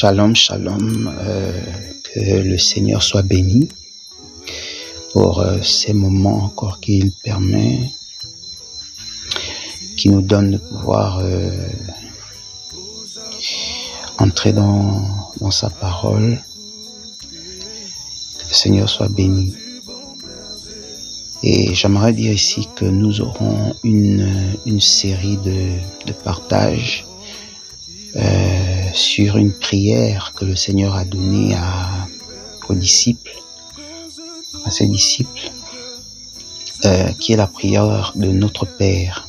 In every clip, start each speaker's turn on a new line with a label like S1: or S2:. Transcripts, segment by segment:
S1: Shalom, shalom, que le Seigneur soit béni pour ces moments encore qu'il permet, qui nous donne de pouvoir entrer dans sa parole. Que le Seigneur soit béni. Et j'aimerais dire ici que nous aurons une série de partages sur une prière que le Seigneur a donnée à ses disciples, qui est la prière de notre Père.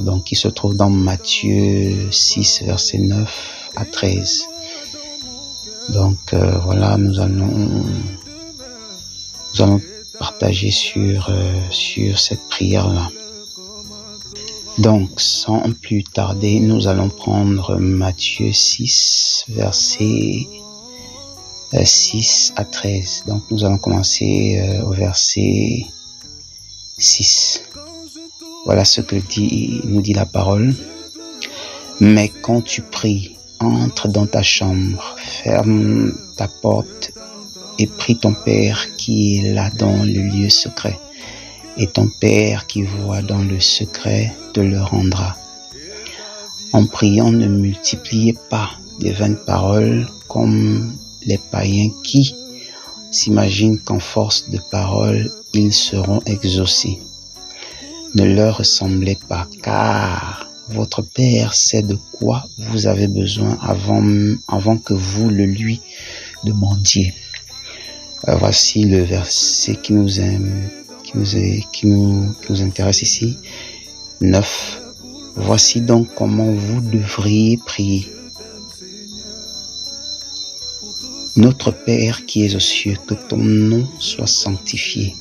S1: Donc qui se trouve dans Matthieu 6, versets 9 à 13. Donc voilà, nous allons partager sur cette prière-là. Donc, sans plus tarder, nous allons prendre Matthieu 6, versets 6 à 13. Donc, nous allons commencer au verset 6. Voilà ce que nous dit la parole. Mais quand tu pries, entre dans ta chambre, ferme ta porte et prie ton Père qui est là dans le lieu secret. Et ton Père qui voit dans le secret te le rendra. En priant, ne multipliez pas des vaines paroles comme les païens qui s'imaginent qu'en force de paroles, ils seront exaucés. Ne leur ressemblez pas, car votre Père sait de quoi vous avez besoin avant que vous le lui demandiez. Voici le verset qui nous intéresse ici. 9. Voici donc comment vous devriez prier. Notre Père qui es aux cieux, que ton nom soit sanctifié,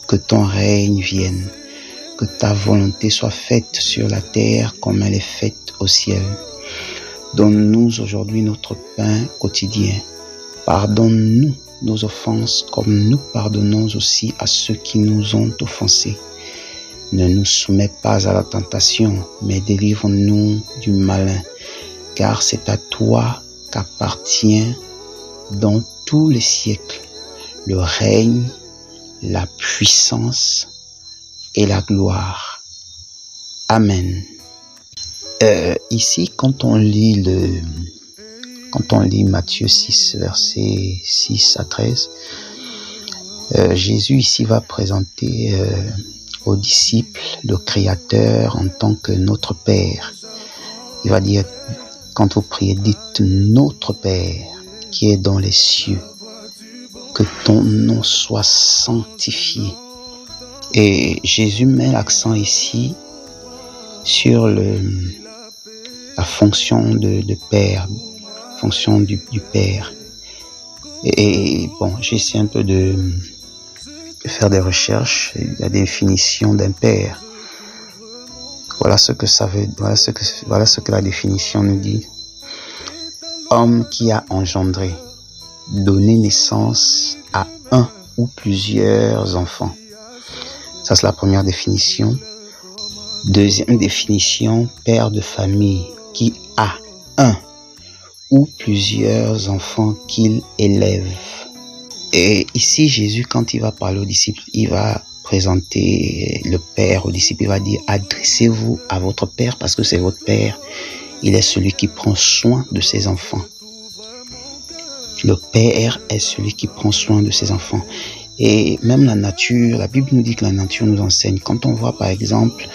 S1: que ton règne vienne, que ta volonté soit faite sur la terre comme elle est faite au ciel. Donne-nous aujourd'hui notre pain quotidien. Pardonne-nous nos offenses comme nous pardonnons aussi à ceux qui nous ont offensés. Ne nous soumets pas à la tentation, mais délivre-nous du malin, car c'est à toi qu'appartient dans tous les siècles le règne, la puissance et la gloire. Amen. Ici, quand on lit Matthieu 6, versets 6 à 13, Jésus ici va présenter aux disciples le Créateur en tant que notre Père. Il va dire, quand vous priez, dites notre Père qui est dans les cieux, que ton nom soit sanctifié. Et Jésus met l'accent ici sur la fonction de Père, fonction du Père. Et bon, j'essaie un peu de faire des recherches, la définition d'un Père. Voilà ce que ça veut, voilà ce que la définition nous dit. Homme qui a engendré, donné naissance à un ou plusieurs enfants. Ça, c'est la première définition. Deuxième définition, père de famille qui a un ou plusieurs enfants qu'il élève. Et ici, Jésus, quand il va parler aux disciples, il va présenter le Père aux disciples. Il va dire, adressez-vous à votre Père parce que c'est votre Père. Il est celui qui prend soin de ses enfants. Le Père est celui qui prend soin de ses enfants. Et même la nature, la Bible nous dit que la nature nous enseigne. Quand on voit par exemple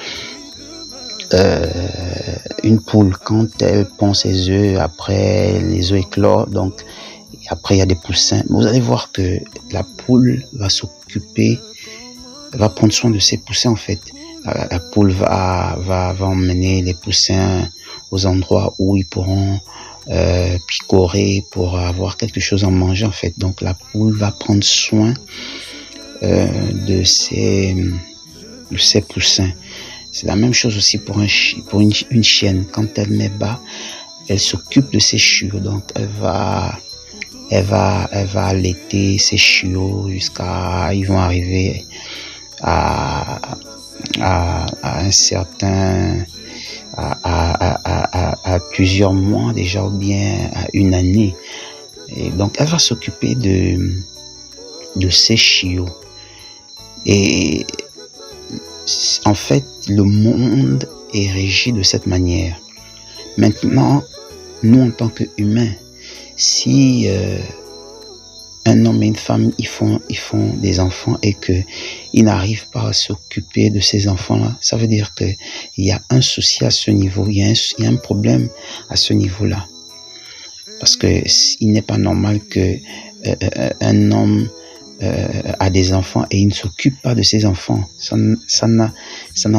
S1: une poule, quand elle pond ses œufs, après les œufs éclorent, donc après il y a des poussins. Vous allez voir que la poule va s'occuper, va prendre soin de ses poussins en fait. La poule va emmener les poussins aux endroits où ils pourront picorer pour avoir quelque chose à manger en fait. Donc la poule va prendre soin de ses poussins. C'est la même chose aussi pour une chienne. Quand elle met bas, elle s'occupe de ses chiots. Donc elle va allaiter ses chiots jusqu'à ils vont arriver à un certain à plusieurs mois déjà ou bien à une année. Et donc, elle va s'occuper de ces chiots. Et en fait, le monde est régi de cette manière. Maintenant, nous en tant qu'humains, si un homme et une femme ils font des enfants et qu'ils n'arrivent pas à s'occuper de ces enfants-là, ça veut dire qu'il y a un souci à ce niveau, il y a un problème à ce niveau-là. Parce que il n'est pas normal que un homme a des enfants et il ne s'occupe pas de ses enfants. Ça n'a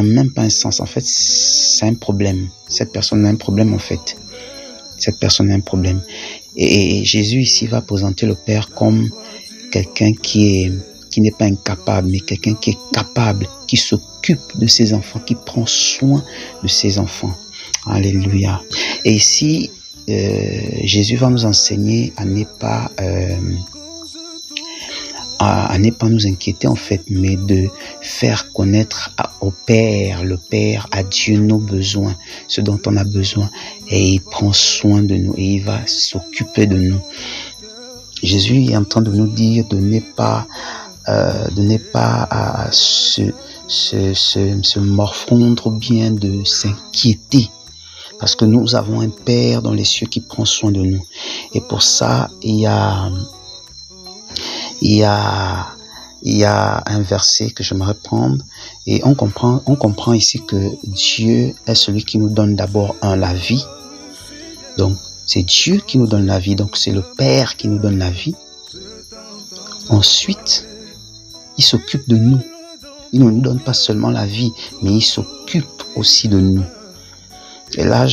S1: même pas un sens. En fait, c'est un problème. Cette personne a un problème en fait. Cette personne a un problème. Et Jésus ici va présenter le Père comme quelqu'un qui n'est pas incapable, mais quelqu'un qui est capable, qui s'occupe de ses enfants, qui prend soin de ses enfants. Alléluia. Et ici, Jésus va nous enseigner à ne pas nous inquiéter en fait, mais de faire connaître au Père, le Père, à Dieu nos besoins, ce dont on a besoin, et il prend soin de nous et il va s'occuper de nous. Jésus est en train de nous dire de ne pas se morfondre ou bien de s'inquiéter, parce que nous avons un Père dans les cieux qui prend soin de nous. Et pour ça, il y a un verset que j'aimerais prendre et on comprend ici que Dieu est celui qui nous donne d'abord la vie. Donc, c'est Dieu qui nous donne la vie. Donc, c'est le Père qui nous donne la vie. Ensuite, il s'occupe de nous. Il ne nous donne pas seulement la vie, mais il s'occupe aussi de nous. Et là,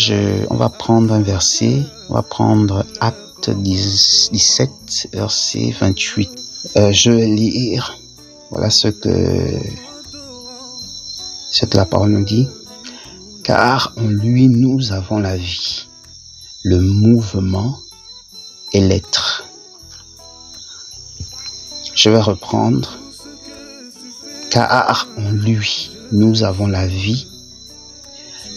S1: on va prendre un verset. On va prendre Acte 17, verset 28. Je vais lire, voilà ce que la parole nous dit. Car en lui nous avons la vie, le mouvement et l'être. Je vais reprendre. Car en lui nous avons la vie,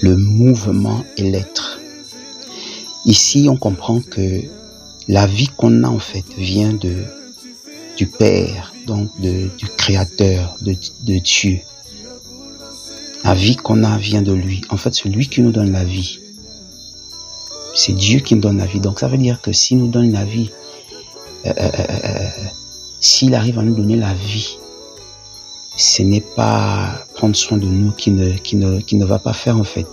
S1: le mouvement et l'être. Ici, on comprend que la vie qu'on a en fait vient du Père, donc du Créateur, de Dieu. La vie qu'on a vient de lui. En fait, c'est lui qui nous donne la vie. C'est Dieu qui nous donne la vie. Donc, ça veut dire que s'il nous donne la vie, s'il arrive à nous donner la vie, ce n'est pas prendre soin de nous qui ne va pas faire en fait.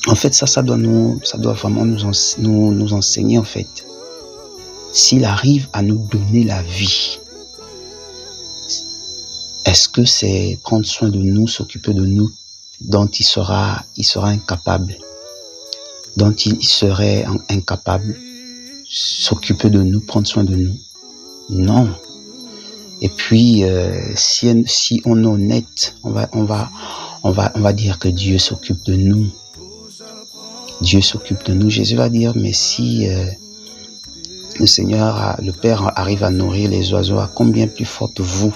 S1: En fait, ça doit vraiment nous enseigner en fait. S'il arrive à nous donner la vie, est-ce que c'est prendre soin de nous, s'occuper de nous, dont il sera incapable, dont il serait incapable, s'occuper de nous, prendre soin de nous? Non. Et puis, si on est honnête, on va dire que Dieu s'occupe de nous. Dieu s'occupe de nous. Jésus va dire, mais si le Seigneur, le Père arrive à nourrir les oiseaux, à combien plus forte vous?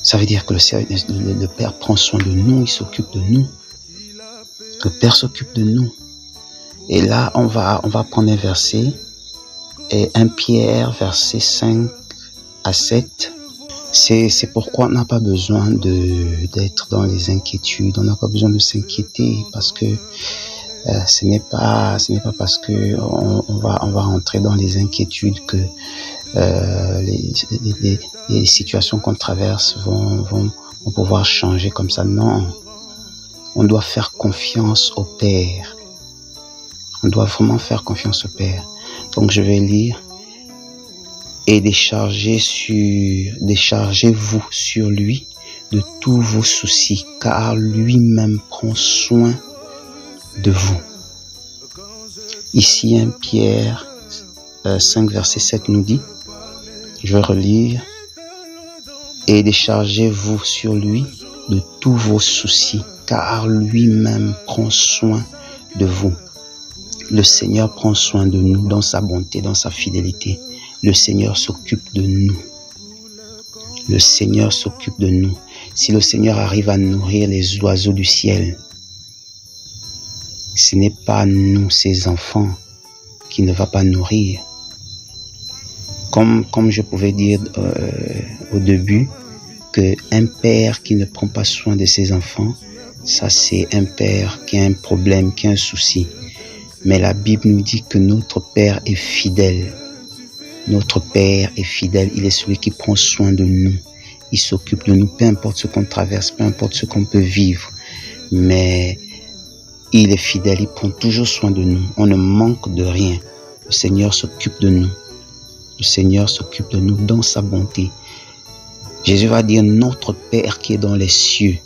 S1: Ça veut dire que le Père prend soin de nous, il s'occupe de nous. Le Père s'occupe de nous. Et là, on va prendre un verset, et 1 Pierre, verset 5 à 7. C'est pourquoi on n'a pas besoin d'être dans les inquiétudes, on n'a pas besoin de s'inquiéter, parce que ce n'est pas parce que on va entrer dans les inquiétudes que les situations qu'on traverse vont pouvoir changer comme ça. Non, on doit faire confiance au Père. On doit vraiment faire confiance au Père. Donc je vais lire. Et déchargez-vous sur lui de tous vos soucis, car lui-même prend soin de vous. Ici, 1 Pierre 5, verset 7 nous dit, je vais relire, et déchargez-vous sur lui de tous vos soucis, car lui-même prend soin de vous. Le Seigneur prend soin de nous dans sa bonté, dans sa fidélité. Le Seigneur s'occupe de nous. Le Seigneur s'occupe de nous. Si le Seigneur arrive à nourrir les oiseaux du ciel, Ce n'est pas nous, ses enfants, qui ne va pas nourrir. Comme je pouvais dire au début, qu'un père qui ne prend pas soin de ses enfants, ça c'est un père qui a un problème, qui a un souci. Mais la Bible nous dit que notre Père est fidèle. Notre Père est fidèle, il est celui qui prend soin de nous. Il s'occupe de nous, peu importe ce qu'on traverse, peu importe ce qu'on peut vivre. Mais il est fidèle, il prend toujours soin de nous. On ne manque de rien. Le Seigneur s'occupe de nous. Le Seigneur s'occupe de nous dans sa bonté. Jésus va dire notre Père qui est dans les cieux.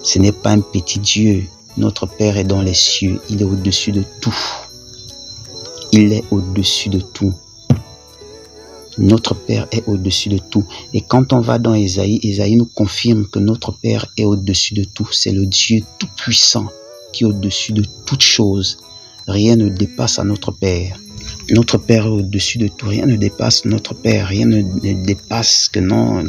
S1: Ce n'est pas un petit Dieu. Notre Père est dans les cieux. Il est au-dessus de tout. Il est au-dessus de tout. Notre Père est au-dessus de tout. Et quand on va dans Ésaïe, Ésaïe nous confirme que notre Père est au-dessus de tout. C'est le Dieu tout-puissant qui est au-dessus de toutes choses. Rien ne dépasse à notre Père. Notre Père est au-dessus de tout. Rien ne dépasse notre Père. Rien ne dépasse que non.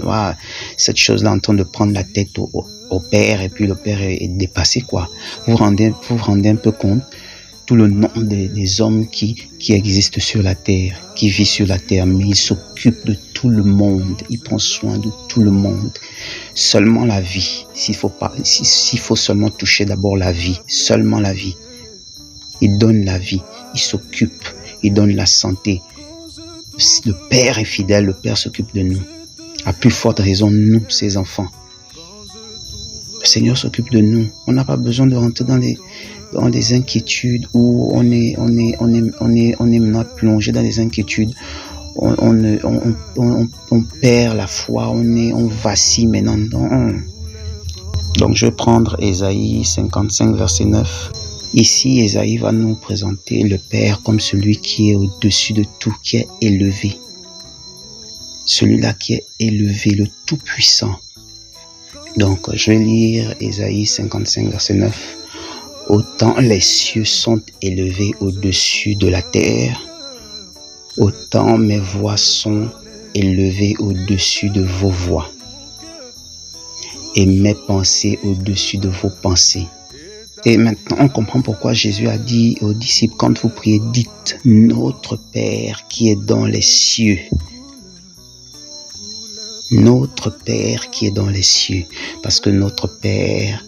S1: Cette chose-là en train de prendre la tête au Père et puis le Père est dépassé, quoi. Vous vous rendez un peu compte tout le nombre des hommes qui existent sur la terre, qui vivent sur la terre, mais il s'occupe de tout le monde, il prend soin de tout le monde. Seulement la vie, s'il faut seulement toucher d'abord la vie, seulement la vie. Il donne la vie, il s'occupe, il donne la santé. Le Père est fidèle, le Père s'occupe de nous. À plus forte raison, nous, ses enfants. Le Seigneur s'occupe de nous. On n'a pas besoin de rentrer dans des inquiétudes où on est maintenant plongé dans des inquiétudes. On perd la foi, on vacille maintenant. Non. Donc je vais prendre Ésaïe 55 verset 9. Ici, Ésaïe va nous présenter le Père comme celui qui est au-dessus de tout, qui est élevé. Celui-là qui est élevé, le Tout-Puissant. Donc, je vais lire Ésaïe 55, verset 9. Autant les cieux sont élevés au-dessus de la terre, autant mes voix sont élevées au-dessus de vos voix, et mes pensées au-dessus de vos pensées. Et maintenant, on comprend pourquoi Jésus a dit aux disciples, quand vous priez, dites « Notre Père qui est dans les cieux ». Notre Père qui est dans les cieux, parce que notre Père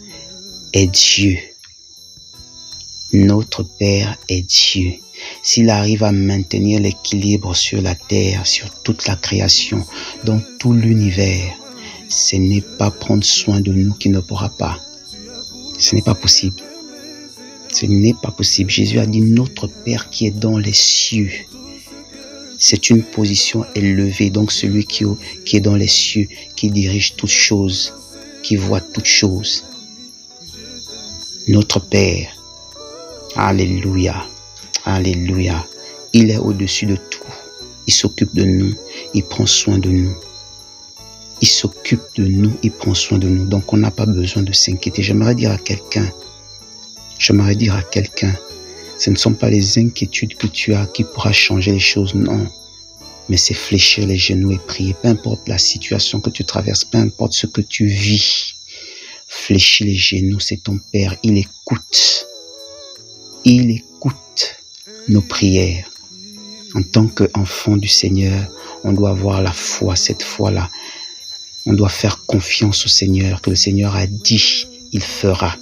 S1: est Dieu. Notre Père est Dieu. S'il arrive à maintenir l'équilibre sur la terre, sur toute la création, dans tout l'univers, ce n'est pas prendre soin de nous qui ne pourra pas. Ce n'est pas possible. Ce n'est pas possible. Jésus a dit notre Père qui est dans les cieux. C'est une position élevée, donc celui qui est dans les cieux, qui dirige toutes choses, qui voit toutes choses. Notre Père, alléluia, alléluia, il est au-dessus de tout. Il s'occupe de nous, il prend soin de nous. Il s'occupe de nous, il prend soin de nous. Donc on n'a pas besoin de s'inquiéter. J'aimerais dire à quelqu'un, ce ne sont pas les inquiétudes que tu as qui pourra changer les choses, non. Mais c'est fléchir les genoux et prier. Peu importe la situation que tu traverses, peu importe ce que tu vis. Fléchir les genoux, c'est ton Père. Il écoute. Il écoute nos prières. En tant qu'enfant du Seigneur, on doit avoir la foi, cette foi-là. On doit faire confiance au Seigneur, que le Seigneur a dit, il fera.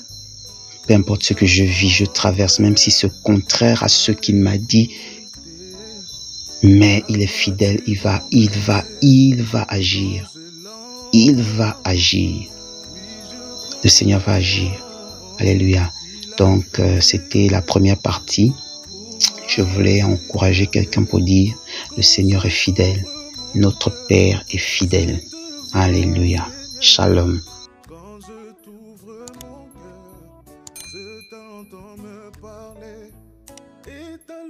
S1: Peu importe ce que je vis, je traverse, même si c'est contraire à ce qu'il m'a dit, mais il est fidèle, il va agir. Il va agir. Le Seigneur va agir. Alléluia. Donc, c'était la première partie. Je voulais encourager quelqu'un pour dire, le Seigneur est fidèle. Notre Père est fidèle. Alléluia. Shalom.
S2: Quand je t'ouvre mon cœur, je t'entends me parler et ta